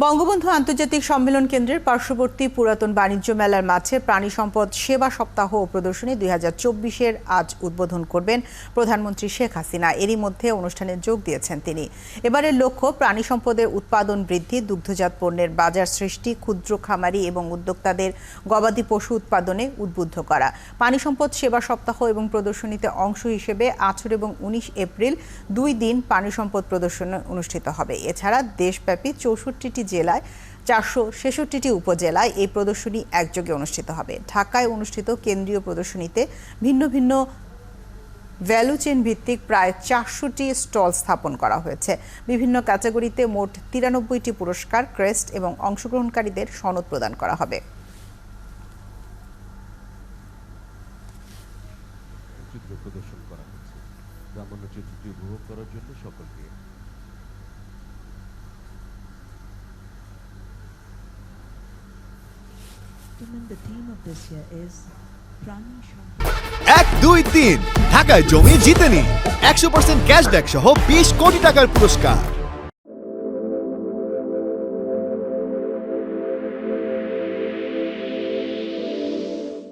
বঙ্গবন্ধু আন্তর্জাতিক সম্মেলন কেন্দ্রের পার্শ্ববর্তী পুরাতন বাণিজ্য মেলার মাঠে প্রাণী সম্পদ সেবা সপ্তাহ ও প্রদর্শনী 2024-এর আজ উদ্বোধন করবেন প্রধানমন্ত্রী শেখ হাসিনা। এরই মধ্যে অনুষ্ঠানে যোগ দিয়েছেন তিনি। এবারের লক্ষ্য প্রাণী সম্পদের উৎপাদন বৃদ্ধি, দুগ্ধজাত পণ্যের বাজার সৃষ্টি, ক্ষুদ্র খামারি এবং উদ্যোক্তাদের গবাদি পশু উৎপাদনে উদ্বুদ্ধ করা। প্রাণী সম্পদ সেবা সপ্তাহ এবং প্রদর্শনীতে অংশ হিসেবে 18 এবং 19 এপ্রিল 2 দিন প্রাণী সম্পদ প্রদর্শনী অনুষ্ঠিত হবে। এছাড়া দেশব্যাপী 64টি জেলায় 466টি উপজেলায় এই প্রদর্শনী একযোগে অনুষ্ঠিত হবে। ঢাকায় অনুষ্ঠিত কেন্দ্রীয় প্রদর্শনীতে ভিন্ন ভিন্ন ভ্যালু চেইন ভিত্তিক প্রায় 400টি স্টল স্থাপন করা হয়েছে। বিভিন্ন ক্যাটাগরিতে মোট 93টি পুরস্কার, ক্রেস্ট এবং অংশগ্রহণকারীদের সনদ প্রদান করা হবে। প্রদর্শন করা হচ্ছে গ্রামান্য চিত্রটি উপভোগ করার জন্য সকলকে The theme of this year is Prani Shampoo. 1, 2, 3 ঢাকায় জমি জিতে নিন 100% ক্যাশব্যাক সহ 20 কোটি টাকার পুরস্কার।